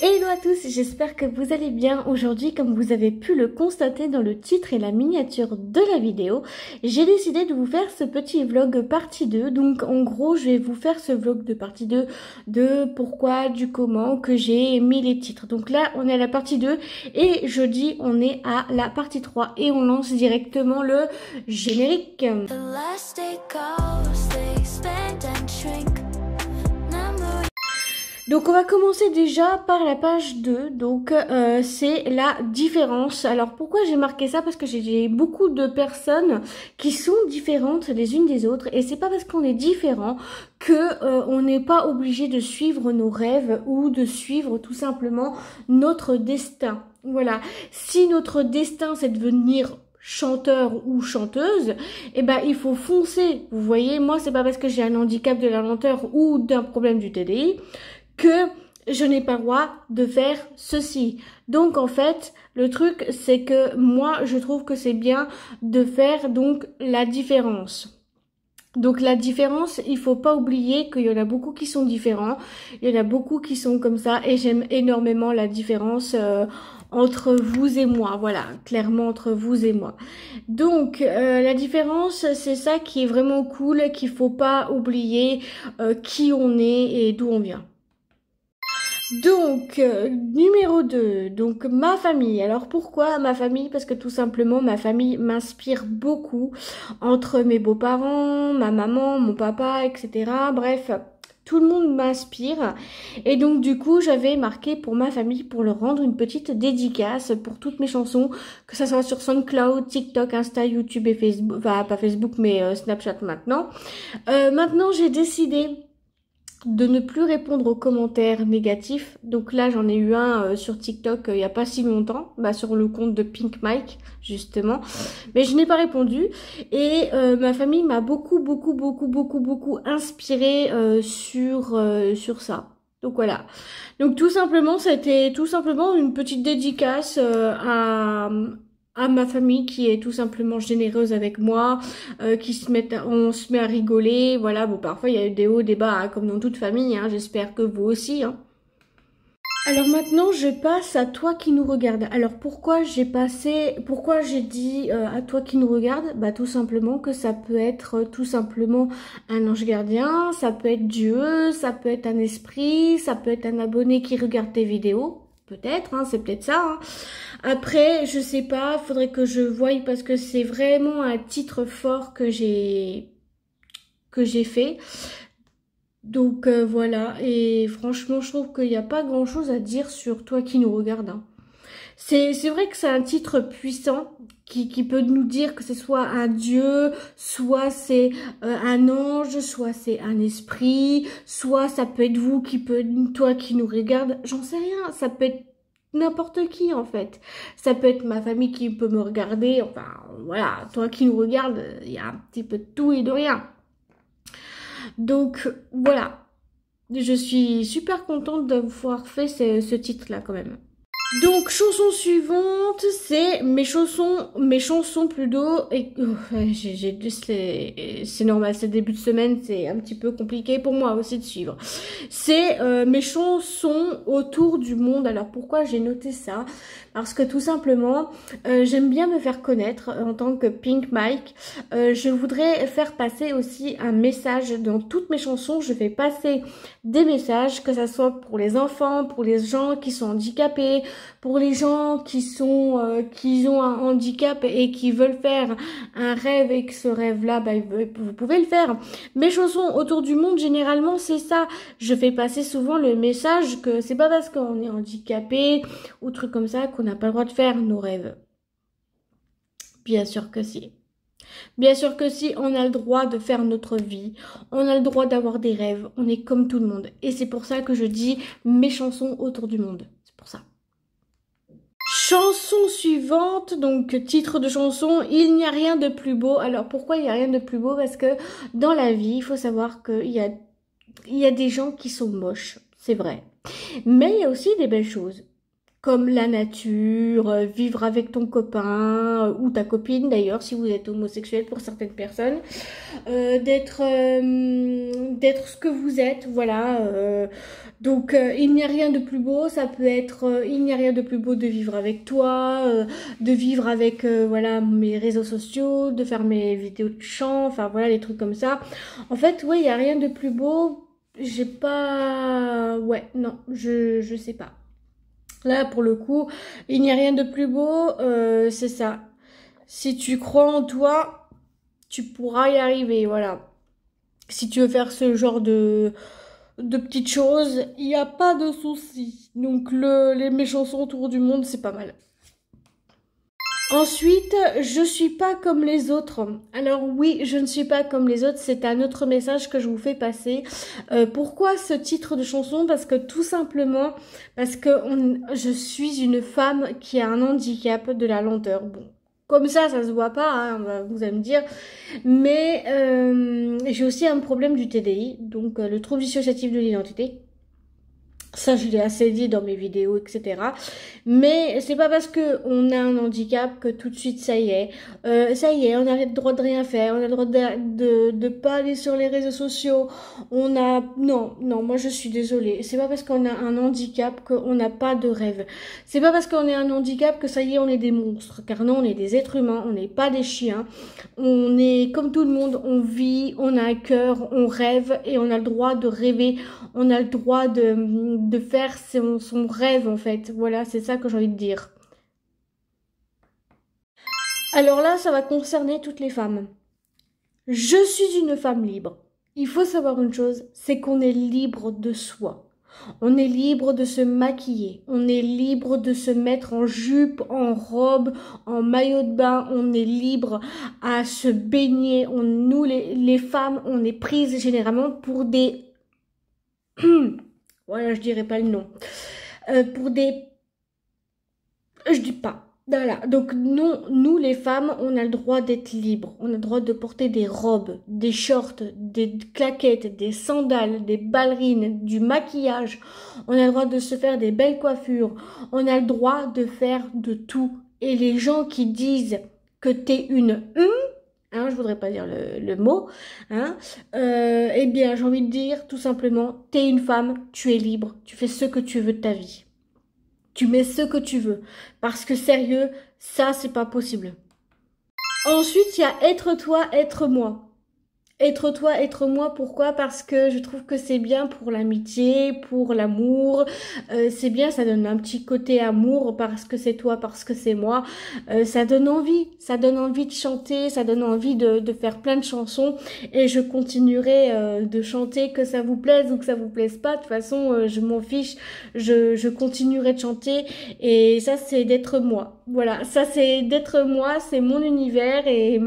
Hello à tous, j'espère que vous allez bien. Aujourd'hui, comme vous avez pu le constater dans le titre et la miniature de la vidéo, j'ai décidé de vous faire ce petit vlog partie 2. Donc en gros, je vais vous faire ce vlog de partie 2 de pourquoi, du comment que j'ai mis les titres. Donc là, on est à la partie 2 et jeudi, on est à la partie 3 et on lance directement le générique. Donc on va commencer déjà par la page 2, donc c'est la différence. Alors pourquoi j'ai marqué ça? Parce que j'ai beaucoup de personnes qui sont différentes les unes des autres et c'est pas parce qu'on est différent que on n'est pas obligé de suivre nos rêves ou de suivre tout simplement notre destin. Voilà, si notre destin c'est de devenir chanteur ou chanteuse, eh ben il faut foncer. Vous voyez, moi c'est pas parce que j'ai un handicap de la lenteur ou d'un problème du TDI que je n'ai pas le droit de faire ceci. Donc en fait, le truc c'est que moi je trouve que c'est bien de faire donc la différence. Donc la différence, il faut pas oublier qu'il y en a beaucoup qui sont différents, il y en a beaucoup qui sont comme ça et j'aime énormément la différence entre vous et moi, voilà, clairement entre vous et moi. Donc la différence, c'est ça qui est vraiment cool, qu'il faut pas oublier qui on est et d'où on vient. Donc, numéro 2, donc ma famille. Alors pourquoi ma famille? Parce que tout simplement, ma famille m'inspire beaucoup entre mes beaux-parents, ma maman, mon papa, etc. Bref, tout le monde m'inspire. Et donc du coup, j'avais marqué pour ma famille pour leur rendre une petite dédicace pour toutes mes chansons, que ça soit sur SoundCloud, TikTok, Insta, YouTube et Facebook. Enfin, pas Facebook, mais Snapchat maintenant. Maintenant, j'ai décidé de ne plus répondre aux commentaires négatifs. Donc là, j'en ai eu un sur TikTok il y a pas si longtemps, sur le compte de Pink Mike, justement. Mais je n'ai pas répondu. Et ma famille m'a beaucoup inspiré sur ça. Donc voilà. Donc tout simplement, c'était tout simplement une petite dédicace à ma famille qui est tout simplement généreuse avec moi, on se met à rigoler, voilà, bon parfois il y a eu des hauts, des bas, hein, comme dans toute famille, hein, j'espère que vous aussi, hein. Alors maintenant je passe à toi qui nous regarde. Alors pourquoi j'ai dit à toi qui nous regarde? Bah tout simplement que ça peut être tout simplement un ange gardien, ça peut être Dieu, ça peut être un esprit, ça peut être un abonné qui regarde tes vidéos. Peut-être, hein, c'est peut-être ça. Hein. Après, je sais pas, faudrait que je voie parce que c'est vraiment un titre fort que j'ai fait. Donc voilà, et franchement, je trouve qu'il n'y a pas grand-chose à dire sur toi qui nous regarde. Hein. C'est vrai que c'est un titre puissant qui peut nous dire que ce soit un dieu, soit c'est un ange, soit c'est un esprit, soit ça peut être toi qui nous regarde, j'en sais rien, ça peut être n'importe qui en fait. Ça peut être ma famille qui peut me regarder, enfin voilà, toi qui nous regarde, il y a un petit peu de tout et de rien. Donc voilà, je suis super contente d'avoir fait ce titre-là quand même. Donc chanson suivante, c'est mes chansons plutôt, et c'est normal, c'est début de semaine, c'est un petit peu compliqué pour moi aussi de suivre. C'est mes chansons autour du monde. Alors pourquoi j'ai noté ça? Parce que tout simplement, j'aime bien me faire connaître en tant que Pink Mike. Je voudrais faire passer aussi un message dans toutes mes chansons. Je fais passer des messages, que ça soit pour les enfants, pour les gens qui sont handicapés, pour les gens qui ont un handicap et qui veulent faire un rêve et que ce rêve-là, vous pouvez le faire. Mes chansons autour du monde, généralement, c'est ça. Je fais passer souvent le message que c'est pas parce qu'on est handicapé ou trucs comme ça qu'on n'a pas le droit de faire nos rêves. Bien sûr que si. Bien sûr que si, on a le droit de faire notre vie, on a le droit d'avoir des rêves, on est comme tout le monde. Et c'est pour ça que je dis mes chansons autour du monde. C'est pour ça. Chanson suivante, donc titre de chanson, il n'y a rien de plus beau. Alors pourquoi il n'y a rien de plus beau? Parce que dans la vie, il faut savoir qu'il y a des gens qui sont moches, c'est vrai. Mais il y a aussi des belles choses. comme la nature, vivre avec ton copain ou ta copine d'ailleurs si vous êtes homosexuel pour certaines personnes, d'être ce que vous êtes, voilà. Donc il n'y a rien de plus beau, ça peut être, il n'y a rien de plus beau de vivre avec toi, de vivre avec voilà mes réseaux sociaux, de faire mes vidéos de chant, enfin voilà les trucs comme ça. En fait, ouais, il n'y a rien de plus beau. J'ai pas, ouais, non, je sais pas. Là, pour le coup, il n'y a rien de plus beau, c'est ça. Si tu crois en toi, tu pourras y arriver, voilà. Si tu veux faire ce genre de petites choses, il n'y a pas de souci. Donc, mes chansons autour du monde, c'est pas mal. Ensuite, je suis pas comme les autres. Alors oui, je ne suis pas comme les autres, c'est un autre message que je vous fais passer. Pourquoi ce titre de chanson? Parce que tout simplement, parce que je suis une femme qui a un handicap de la lenteur. Bon, comme ça se voit pas, hein, vous allez me dire. Mais j'ai aussi un problème du TDI, donc le trouble dissociatif de l'identité. Ça, je l'ai assez dit dans mes vidéos, etc. Mais c'est pas parce que on a un handicap que tout de suite, ça y est, on a le droit de rien faire, on a le droit de pas aller sur les réseaux sociaux. Non, moi je suis désolée. C'est pas parce qu'on a un handicap qu'on n'a pas de rêve. C'est pas parce qu'on a un handicap que ça y est, on est des monstres. Car non, on est des êtres humains, on n'est pas des chiens. On est comme tout le monde, on vit, on a un cœur, on rêve et on a le droit de rêver. On a le droit de faire son rêve en fait. Voilà, c'est ça que j'ai envie de dire. Alors là, ça va concerner toutes les femmes. Je suis une femme libre. Il faut savoir une chose, c'est qu'on est libre de soi. On est libre de se maquiller, on est libre de se mettre en jupe, en robe, en maillot de bain, on est libre à se baigner. Nous, les femmes, on est prises généralement pour des... voilà, je dirais pas le nom. Pour des... Je dis pas. Voilà. Donc, non, nous, les femmes, on a le droit d'être libres. On a le droit de porter des robes, des shorts, des claquettes, des sandales, des ballerines, du maquillage. On a le droit de se faire des belles coiffures. On a le droit de faire de tout. Et les gens qui disent que t'es une... Hein, je voudrais pas dire le mot, hein, eh bien, j'ai envie de dire, tout simplement, t'es une femme, tu es libre, tu fais ce que tu veux de ta vie. Tu mets ce que tu veux. Parce que sérieux, ça, c'est pas possible. Ensuite, il y a être toi, être moi. Être toi, être moi, pourquoi? Parce que je trouve que c'est bien pour l'amitié, pour l'amour. C'est bien, ça donne un petit côté amour parce que c'est toi, parce que c'est moi. Ça donne envie de chanter, ça donne envie de faire plein de chansons. Et je continuerai de chanter, que ça vous plaise ou que ça vous plaise pas. De toute façon, je m'en fiche, je continuerai de chanter. Et ça, c'est d'être moi. Voilà, ça c'est d'être moi, c'est mon univers et...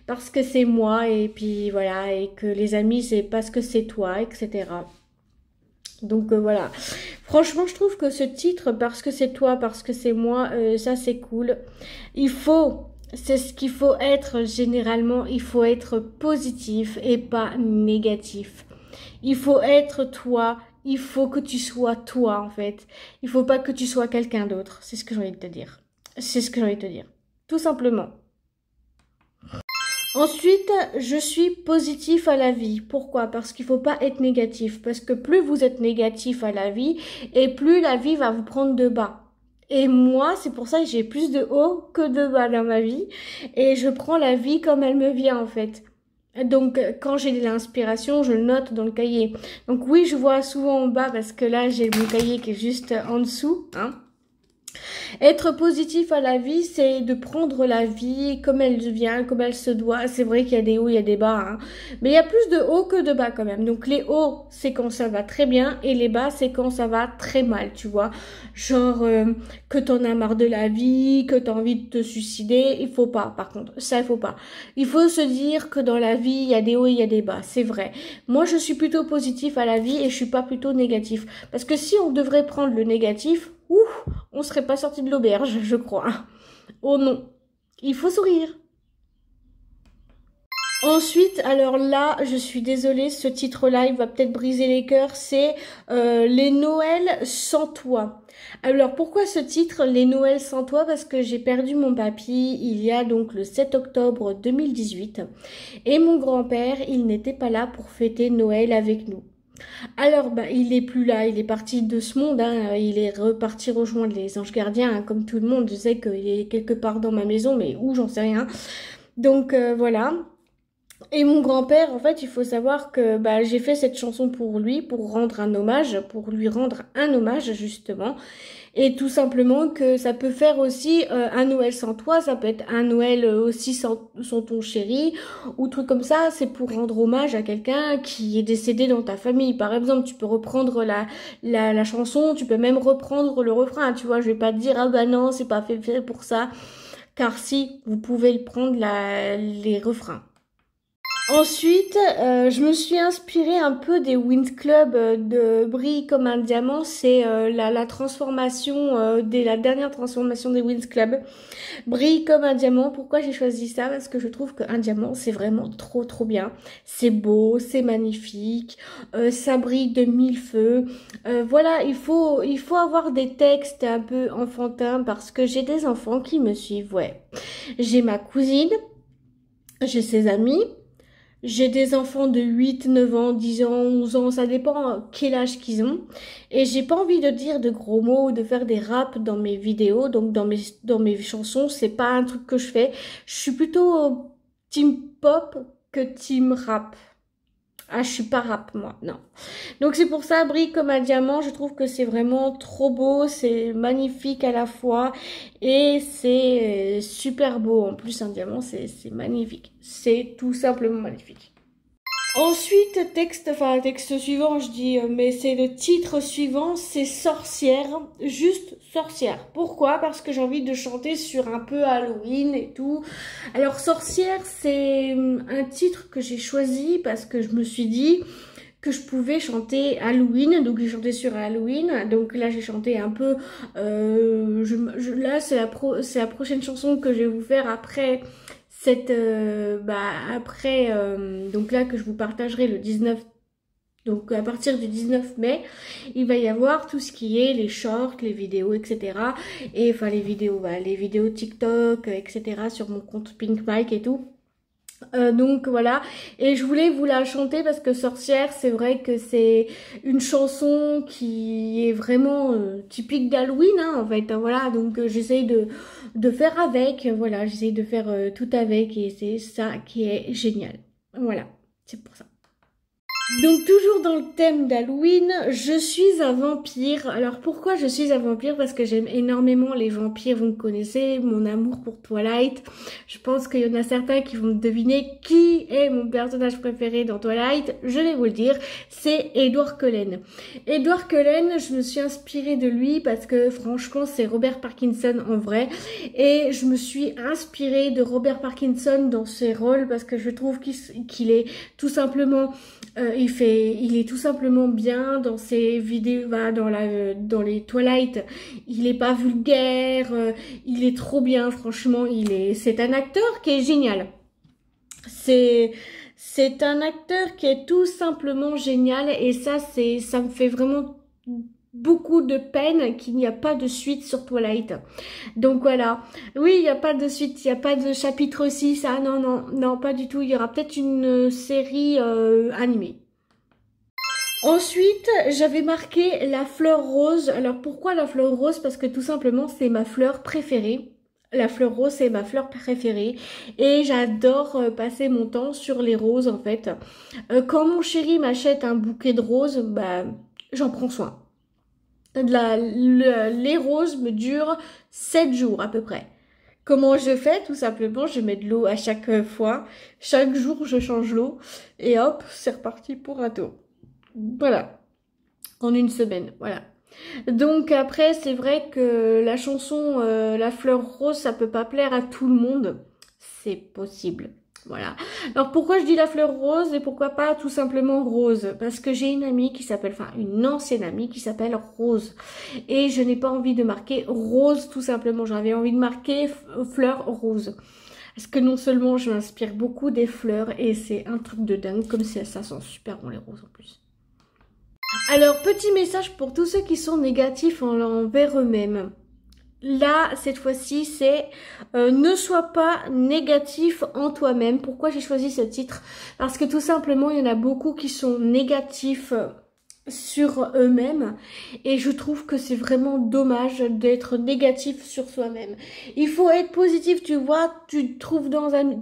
parce que c'est moi et puis voilà et que les amis c'est parce que c'est toi, etc. Donc voilà, franchement je trouve que ce titre parce que c'est toi, parce que c'est moi, ça c'est cool. C'est ce qu'il faut être généralement, il faut être positif et pas négatif. Il faut être toi, il faut que tu sois toi en fait. Il faut pas que tu sois quelqu'un d'autre, c'est ce que j'ai envie de te dire. C'est ce que j'ai envie de te dire, tout simplement. Ensuite, je suis positif à la vie. Pourquoi? Parce qu'il faut pas être négatif. Parce que plus vous êtes négatif à la vie, et plus la vie va vous prendre de bas. Et moi, c'est pour ça que j'ai plus de haut que de bas dans ma vie. Et je prends la vie comme elle me vient, en fait. Donc, quand j'ai de l'inspiration, je le note dans le cahier. Donc oui, je vois souvent en bas parce que là, j'ai mon cahier qui est juste en dessous, hein. Être positif à la vie, c'est de prendre la vie comme elle vient, comme elle se doit. C'est vrai qu'il y a des hauts, il y a des bas, hein. Mais il y a plus de hauts que de bas quand même. Donc les hauts, c'est quand ça va très bien et les bas, c'est quand ça va très mal, tu vois. Genre que t'en as marre de la vie, que t'as envie de te suicider. Il faut pas, par contre. Ça, il faut pas. Il faut se dire que dans la vie, il y a des hauts et il y a des bas. C'est vrai. Moi, je suis plutôt positif à la vie et je suis pas plutôt négatif. Parce que si on devrait prendre le négatif, ouf, on serait pas sorti de l'auberge, je crois. Oh non, il faut sourire. Ensuite, alors là, je suis désolée, ce titre-là, il va peut-être briser les cœurs, c'est Les Noëls sans toi. Alors pourquoi ce titre, Les Noëls sans toi? Parce que j'ai perdu mon papy il y a donc le 7 octobre 2018 et mon grand-père, il n'était pas là pour fêter Noël avec nous. Alors, bah, il est plus là, il est parti de ce monde, hein, il est reparti rejoindre les anges gardiens, hein, comme tout le monde. Je sais qu'il est quelque part dans ma maison, mais où, j'en sais rien. Donc voilà. Et mon grand-père, en fait, il faut savoir que bah, j'ai fait cette chanson pour lui, pour rendre un hommage, pour lui rendre un hommage justement. Et tout simplement que ça peut faire aussi un Noël sans toi, ça peut être un Noël aussi sans ton chéri, ou truc comme ça, c'est pour rendre hommage à quelqu'un qui est décédé dans ta famille. Par exemple, tu peux reprendre la chanson, tu peux même reprendre le refrain, tu vois, je vais pas te dire, ah bah non, c'est pas fait pour ça, car si, vous pouvez le prendre les refrains. Ensuite, je me suis inspirée un peu des Wind Club de Brille comme un diamant. C'est la transformation, la dernière transformation des Wind Club. Brille comme un diamant. Pourquoi j'ai choisi ça? Parce que je trouve qu'un diamant, c'est vraiment trop bien. C'est beau, c'est magnifique, ça brille de mille feux. Voilà, il faut avoir des textes un peu enfantins parce que j'ai des enfants qui me suivent, ouais. J'ai ma cousine, j'ai ses amis. J'ai des enfants de 8, 9 ans, 10 ans, 11 ans, ça dépend quel âge qu'ils ont. Et j'ai pas envie de dire de gros mots ou de faire des raps dans mes vidéos, donc dans mes chansons, c'est pas un truc que je fais. Je suis plutôt team pop que team rap. Ah, je suis pas rap, moi, non. Donc c'est pour ça, Brille comme un diamant, je trouve que c'est vraiment trop beau, c'est magnifique à la fois et c'est super beau. En plus, un diamant, c'est magnifique. C'est tout simplement magnifique. Ensuite, texte suivant, je dis, mais c'est le titre suivant, c'est Sorcière, juste Sorcière. Pourquoi? Parce que j'ai envie de chanter sur un peu Halloween et tout. Alors, Sorcière, c'est un titre que j'ai choisi parce que je me suis dit que je pouvais chanter Halloween, donc j'ai chanté sur Halloween, donc là j'ai chanté un peu, là c'est la prochaine chanson que je vais vous faire après donc là que je vous partagerai le 19, donc à partir du 19 mai, il va y avoir tout ce qui est les shorts, les vidéos, etc. Et enfin les vidéos TikTok, etc. sur mon compte Pink Mike et tout. Donc voilà, et je voulais vous la chanter parce que Sorcière, c'est vrai que c'est une chanson qui est vraiment typique d'Halloween, hein, en fait, hein, voilà, donc j'essaye de faire avec, voilà, j'essaye de faire tout avec et c'est ça qui est génial, voilà, c'est pour ça. Donc toujours dans le thème d'Halloween, je suis un vampire. Alors pourquoi je suis un vampire? Parce que j'aime énormément les vampires, vous me connaissez, mon amour pour Twilight. Je pense qu'il y en a certains qui vont deviner qui est mon personnage préféré dans Twilight. Je vais vous le dire, c'est Edward Cullen. Edward Cullen, je me suis inspirée de lui parce que franchement c'est Robert Pattinson en vrai. Et je me suis inspirée de Robert Pattinson dans ses rôles parce que je trouve qu'il est tout simplement... il est tout simplement bien dans ses vidéos, dans les Twilight. Il est pas vulgaire, il est trop bien, franchement, c'est un acteur qui est génial. C'est un acteur qui est tout simplement génial et ça me fait vraiment beaucoup de peine qu'il n'y a pas de suite sur Twilight. Donc voilà. Oui, il n'y a pas de suite, il n'y a pas de chapitre 6. Ah non, pas du tout. Il y aura peut-être une série animée. Ensuite, j'avais marqué la fleur rose. Alors pourquoi la fleur rose? Parce que tout simplement, c'est ma fleur préférée. La fleur rose, c'est ma fleur préférée. Et j'adore passer mon temps sur les roses, en fait. Quand mon chéri m'achète un bouquet de roses, bah, j'en prends soin. Les roses me durent 7 jours à peu près. Comment je fais? Tout simplement, je mets de l'eau à chaque fois. Chaque jour, je change l'eau. Et hop, c'est reparti pour un tour. Voilà. En une semaine, voilà. Donc après, c'est vrai que la chanson La fleur rose, ça peut pas plaire à tout le monde. C'est possible. Voilà. Alors pourquoi je dis la fleur rose et pourquoi pas tout simplement Rose? Parce que j'ai une amie qui s'appelle, enfin une ancienne amie qui s'appelle Rose. Et je n'ai pas envie de marquer Rose tout simplement. J'avais envie de marquer fleur rose. Parce que non seulement je m'inspire beaucoup des fleurs et c'est un truc de dingue, comme si ça sent super bon les roses en plus. Alors, petit message pour tous ceux qui sont négatifs envers eux-mêmes. Là, cette fois-ci, c'est ne sois pas négatif en toi-même. Pourquoi j'ai choisi ce titre? Parce que tout simplement, il y en a beaucoup qui sont négatifs sur eux-mêmes et je trouve que c'est vraiment dommage d'être négatif sur soi-même. Il faut être positif, tu vois, tu trouves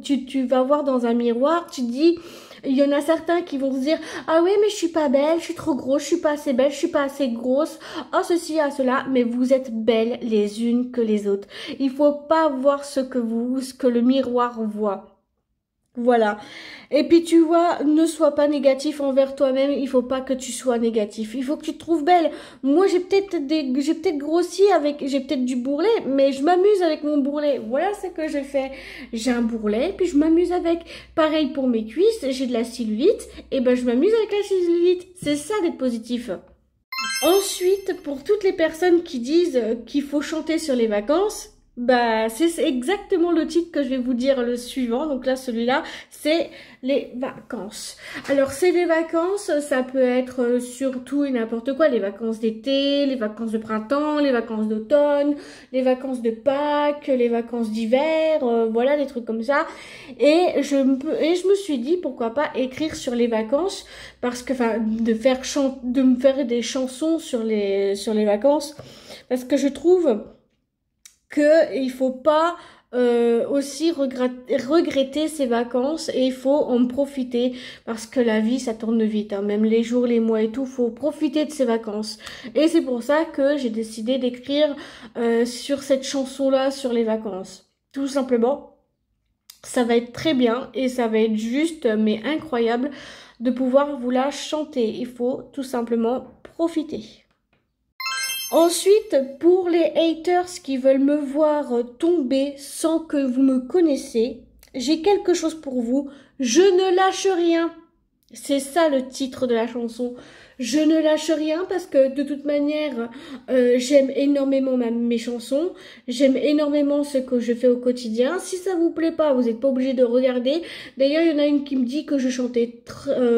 tu vas voir dans un miroir, tu dis, il y en a certains qui vont se dire, ah oui mais je suis pas belle, je suis trop grosse, je suis pas assez belle, je suis pas assez grosse, oh ceci, ah cela, mais vous êtes belles les unes que les autres. Il faut pas voir ce que le miroir voit. Voilà. Et puis tu vois, ne sois pas négatif envers toi-même, il faut pas que tu sois négatif. Il faut que tu te trouves belle. Moi, j'ai peut-être grossi j'ai peut-être du bourrelet, mais je m'amuse avec mon bourrelet. Voilà ce que je fais. J'ai un bourrelet, puis je m'amuse avec. Pareil pour mes cuisses, j'ai de la cellulite, et ben je m'amuse avec la cellulite. C'est ça d'être positif. Ensuite, pour toutes les personnes qui disent qu'il faut chanter sur les vacances, bah c'est exactement le titre que je vais vous dire le suivant. Donc là, celui-là, c'est les vacances. Alors, c'est les vacances, ça peut être surtout et n'importe quoi. Les vacances d'été, les vacances de printemps, les vacances d'automne, les vacances de Pâques, les vacances d'hiver, voilà, des trucs comme ça. Et je me suis dit, pourquoi pas écrire sur les vacances, parce que, enfin, de me faire des chansons sur les vacances, parce que je trouve que il faut pas aussi regretter ses vacances et il faut en profiter parce que la vie ça tourne vite, hein. Même les jours, les mois et tout, faut profiter de ses vacances. Et c'est pour ça que j'ai décidé d'écrire sur cette chanson-là sur les vacances. Tout simplement, ça va être très bien et ça va être juste mais incroyable de pouvoir vous la chanter. Il faut tout simplement profiter. Ensuite, pour les haters qui veulent me voir tomber sans que vous me connaissez, j'ai quelque chose pour vous. Je ne lâche rien. C'est ça le titre de la chanson. Je ne lâche rien parce que de toute manière, j'aime énormément mes chansons. J'aime énormément ce que je fais au quotidien. Si ça vous plaît pas, vous n'êtes pas obligé de regarder. D'ailleurs, il y en a une qui me dit que je chantais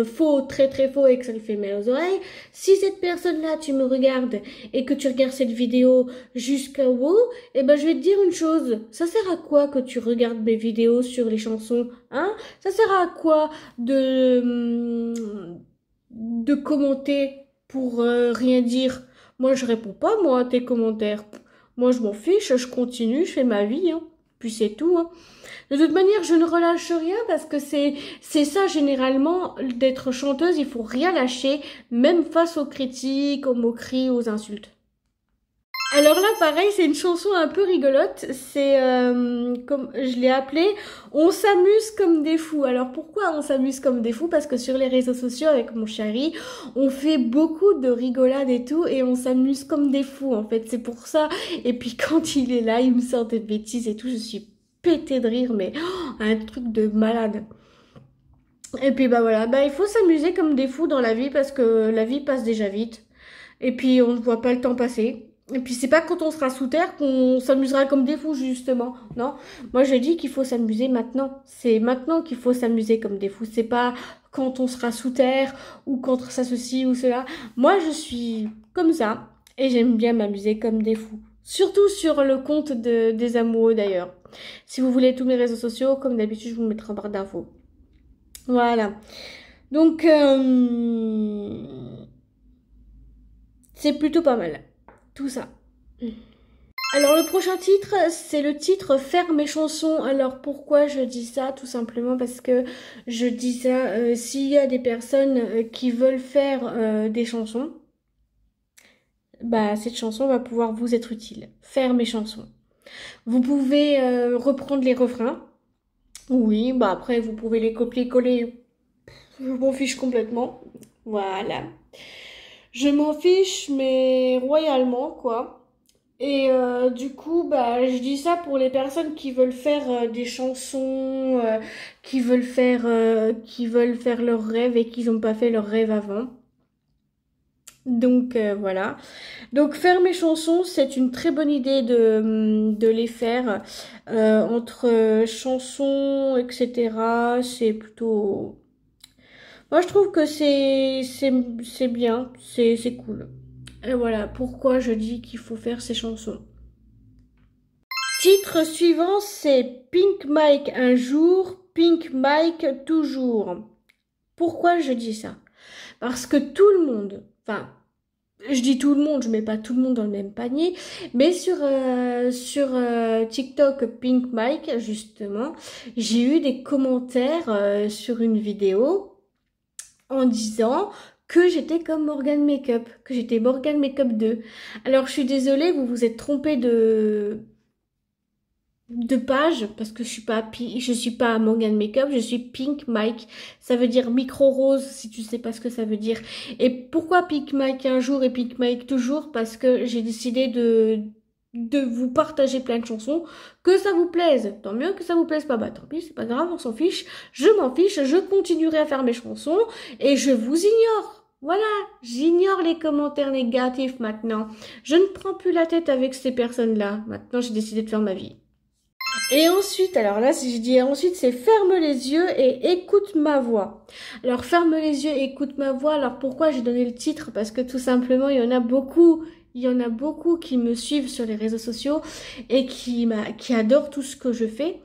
faux, très très faux et que ça lui fait mal aux oreilles. Si cette personne-là, tu me regardes et que tu regardes cette vidéo jusqu'au bout, eh ben je vais te dire une chose. Ça sert à quoi que tu regardes mes vidéos sur les chansons, hein? Ça sert à quoi de commenter pour rien dire? Moi, je réponds pas, moi, à tes commentaires. Moi, je m'en fiche, je continue, je fais ma vie, hein. Puis c'est tout, hein. De toute manière, je ne relâche rien parce que c'est ça, généralement, d'être chanteuse, il faut rien lâcher, même face aux critiques, aux moqueries, aux insultes. Alors là, pareil, c'est une chanson un peu rigolote. C'est, comme je l'ai appelée, On s'amuse comme des fous. Alors pourquoi on s'amuse comme des fous? Parce que sur les réseaux sociaux, avec mon chéri, on fait beaucoup de rigolades et tout, et on s'amuse comme des fous, en fait. C'est pour ça. Et puis quand il est là, il me sort des bêtises et tout, je suis pétée de rire, mais un truc de malade. Et puis bah voilà, bah il faut s'amuser comme des fous dans la vie parce que la vie passe déjà vite. Et puis on ne voit pas le temps passer. Et puis c'est pas quand on sera sous terre qu'on s'amusera comme des fous justement. Non, moi je dis qu'il faut s'amuser maintenant. C'est maintenant qu'il faut s'amuser comme des fous. C'est pas quand on sera sous terre ou quand ça ceci ou cela. Moi je suis comme ça et j'aime bien m'amuser comme des fous. Surtout sur le compte des amoureux d'ailleurs. Si vous voulez tous mes réseaux sociaux, comme d'habitude je vous mettrai en barre d'infos. Voilà. Donc c'est plutôt pas mal. Tout ça. Alors le prochain titre, c'est le titre Faire mes chansons. Alors pourquoi je dis ça? Tout simplement parce que je dis ça s'il y a des personnes qui veulent faire des chansons, bah cette chanson va pouvoir vous être utile. Faire mes chansons. Vous pouvez reprendre les refrains. Oui, bah après vous pouvez les copier-coller. Je m'en fiche complètement. Voilà. Je m'en fiche, mais royalement, quoi. Et du coup, bah, je dis ça pour les personnes qui veulent faire des chansons, qui veulent faire leurs rêves et qui n'ont pas fait leurs rêves avant. Donc voilà. Donc faire mes chansons, c'est une très bonne idée de les faire entre chansons, etc. C'est plutôt... Moi, je trouve que c'est bien, c'est cool. Et voilà pourquoi je dis qu'il faut faire ces chansons. Titre suivant, c'est Pink Mike un jour, Pink Mike toujours. Pourquoi je dis ça? Parce que tout le monde, enfin, je dis tout le monde, je mets pas tout le monde dans le même panier, mais sur TikTok Pink Mike, justement, j'ai eu des commentaires sur une vidéo en disant que j'étais comme Morgan Makeup, que j'étais Morgan Makeup 2. Alors je suis désolée, vous vous êtes trompé de page parce que je suis pas Morgan Makeup, je suis Pink Mike. Ça veut dire micro rose si tu sais pas ce que ça veut dire. Et pourquoi Pink Mike un jour et Pink Mike toujours? Parce que j'ai décidé de vous partager plein de chansons, que ça vous plaise, tant mieux, que ça vous plaise pas, bah tant pis, c'est pas grave, on s'en fiche, je m'en fiche, je continuerai à faire mes chansons et je vous ignore. Voilà, j'ignore les commentaires négatifs maintenant. Je ne prends plus la tête avec ces personnes-là. Maintenant, j'ai décidé de faire ma vie. Et ensuite, alors là, si je dis ensuite, c'est ferme les yeux et écoute ma voix. Alors, ferme les yeux et écoute ma voix. Alors, pourquoi j'ai donné le titre? Parce que tout simplement, il y en a beaucoup qui me suivent sur les réseaux sociaux et qui adorent tout ce que je fais.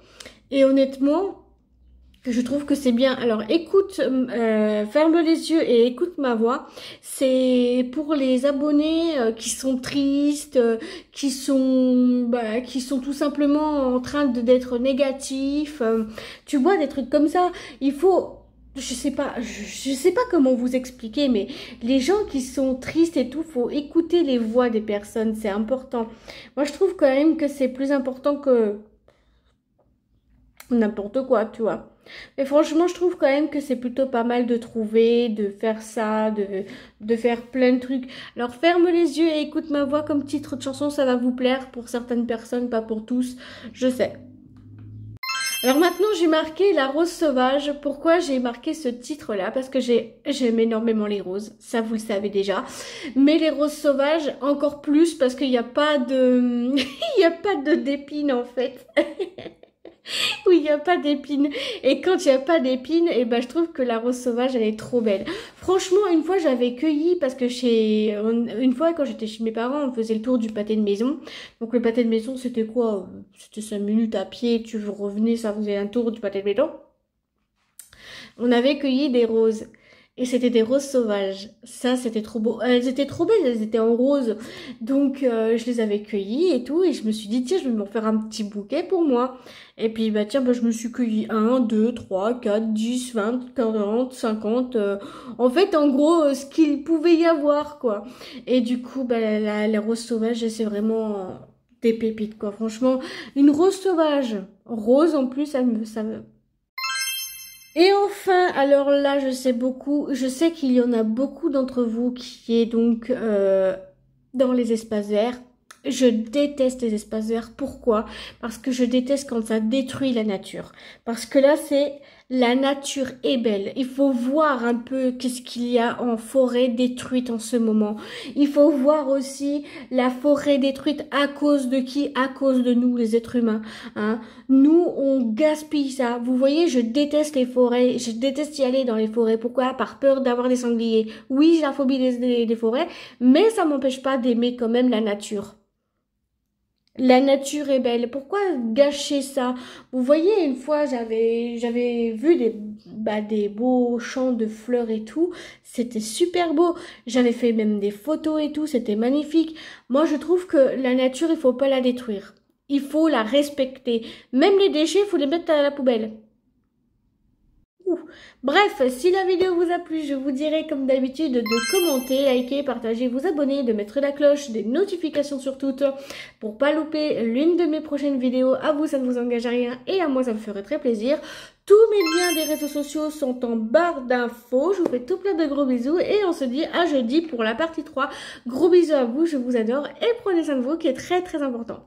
Et honnêtement, je trouve que c'est bien. Alors écoute, ferme les yeux et écoute ma voix. C'est pour les abonnés qui sont tristes, qui sont tout simplement en train d'être négatifs. Tu vois, des trucs comme ça. Il faut, je sais pas comment vous expliquer, mais les gens qui sont tristes et tout, faut écouter les voix des personnes. C'est important. Moi, je trouve quand même que c'est plus important que n'importe quoi, tu vois. Mais franchement, je trouve quand même que c'est plutôt pas mal de trouver, de faire ça, de faire plein de trucs. Alors ferme les yeux et écoute ma voix comme titre de chanson, ça va vous plaire pour certaines personnes, pas pour tous, je sais. Alors maintenant, j'ai marqué la rose sauvage. Pourquoi j'ai marqué ce titre-là? Parce que j'aime énormément les roses, ça vous le savez déjà. Mais les roses sauvages, encore plus parce qu'il n'y a pas de... il n'y a pas de d'épines en fait. Oui, il n'y a pas d'épines. Et quand il n'y a pas d'épines, et ben, je trouve que la rose sauvage, elle est trop belle. Franchement, une fois, j'avais cueilli parce que une fois, quand j'étais chez mes parents, on faisait le tour du pâté de maison. Donc, le pâté de maison, c'était quoi? C'était 5 minutes à pied. Tu revenais, ça faisait un tour du pâté de maison. On avait cueilli des roses. Et c'était des roses sauvages. Ça, c'était trop beau. Elles étaient trop belles, elles étaient en rose. Donc, je les avais cueillies et tout. Et je me suis dit, tiens, je vais m'en faire un petit bouquet pour moi. Et puis, bah tiens, bah, je me suis cueillie 1, 2, 3, 4, 10, 20, 40, 50. En fait, en gros, ce qu'il pouvait y avoir, quoi. Et du coup, bah, la rose sauvage, c'est vraiment des pépites, quoi. Franchement, une rose sauvage, rose en plus, ça me... Et enfin, alors là, je sais qu'il y en a beaucoup d'entre vous qui est donc dans les espaces verts. Je déteste les espaces verts. Pourquoi? Parce que je déteste quand ça détruit la nature. Parce que là, la nature est belle. Il faut voir un peu qu'est-ce qu'il y a en forêt détruite en ce moment. Il faut voir aussi la forêt détruite à cause de qui? À cause de nous, les êtres humains. Hein. Nous, on gaspille ça. Vous voyez, je déteste les forêts. Je déteste y aller dans les forêts. Pourquoi? Par peur d'avoir des sangliers. Oui, j'ai la phobie des forêts, mais ça m'empêche pas d'aimer quand même la nature. La nature est belle. Pourquoi gâcher ça? Vous voyez, une fois, j'avais vu des beaux champs de fleurs et tout. C'était super beau. J'avais fait même des photos et tout. C'était magnifique. Moi, je trouve que la nature, il faut pas la détruire. Il faut la respecter. Même les déchets, il faut les mettre à la poubelle. Ouh. Bref, si la vidéo vous a plu, je vous dirai comme d'habitude de commenter, liker, partager, vous abonner, de mettre la cloche, des notifications sur toutes pour pas louper l'une de mes prochaines vidéos. À vous, ça ne vous engage à rien et à moi, ça me ferait très plaisir. Tous mes liens des réseaux sociaux sont en barre d'infos. Je vous fais tout plein de gros bisous et on se dit à jeudi pour la partie 3. Gros bisous à vous, je vous adore et prenez soin de vous qui est très très important.